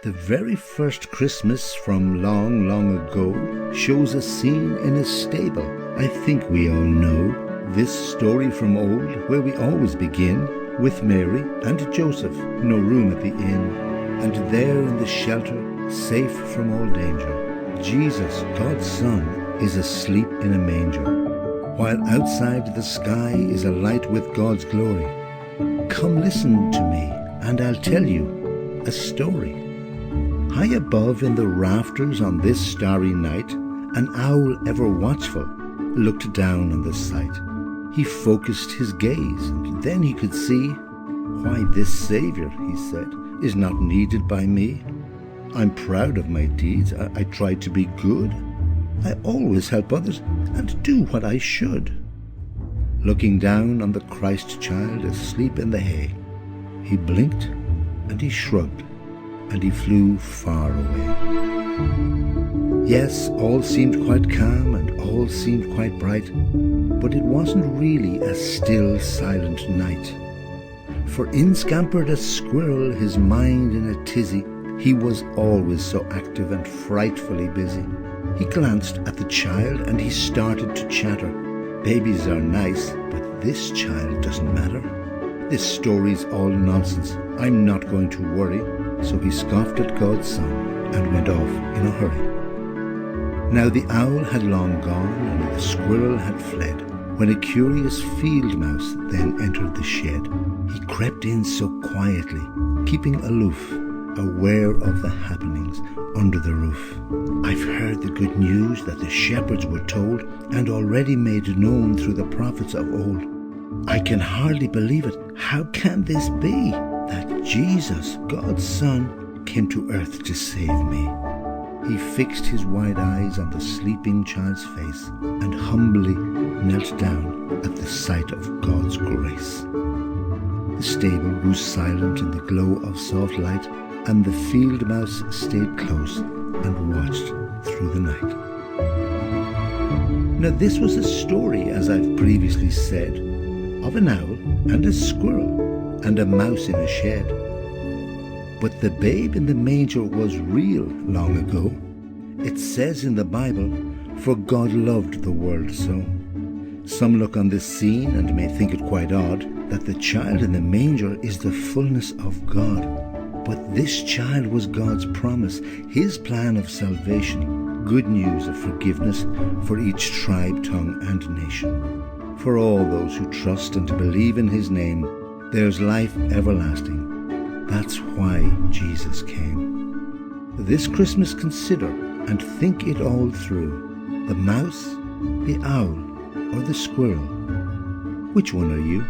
The very first Christmas from long, long ago shows a scene in a stable. I think we all know this story from old, where we always begin with Mary and Joseph, no room at the inn, and there in the shelter, safe from all danger, Jesus, God's Son, is asleep in a manger, while outside the sky is alight with God's glory. Come listen to me, and I'll tell you a story. High above in the rafters on this starry night, an owl ever watchful looked down on the sight. He focused his gaze, and then he could see, why, this Saviour, he said, is not needed by me. I'm proud of my deeds. I try to be good. I always help others and do what I should. Looking down on the Christ child asleep in the hay, he blinked and he shrugged, and he flew far away. Yes, all seemed quite calm and all seemed quite bright, but it wasn't really a still, silent night. For in scampered a squirrel, his mind in a tizzy. He was always so active and frightfully busy. He glanced at the child and he started to chatter. Babies are nice, but this child doesn't matter. This story's all nonsense. I'm not going to worry. So he scoffed at God's Son and went off in a hurry. Now the owl had long gone and the squirrel had fled, when a curious field mouse then entered the shed. He crept in so quietly, keeping aloof, aware of the happenings under the roof. I've heard the good news that the shepherds were told and already made known through the prophets of old. I can hardly believe it. How can this be? That Jesus, God's Son, came to earth to save me. He fixed his wide eyes on the sleeping child's face and humbly knelt down at the sight of God's grace. The stable grew silent in the glow of soft light, and the field mouse stayed close and watched through the night. Now this was a story, as I've previously said, of an owl and a squirrel and a mouse in a shed. But the babe in the manger was real long ago. It says in the Bible, for God loved the world so. Some look on this scene and may think it quite odd that the child in the manger is the fullness of God. But this child was God's promise, his plan of salvation, good news of forgiveness for each tribe, tongue, and nation. For all those who trust and believe in his name, there's life everlasting. That's why Jesus came. This Christmas consider and think it all through. The mouse, the owl, or the squirrel? Which one are you?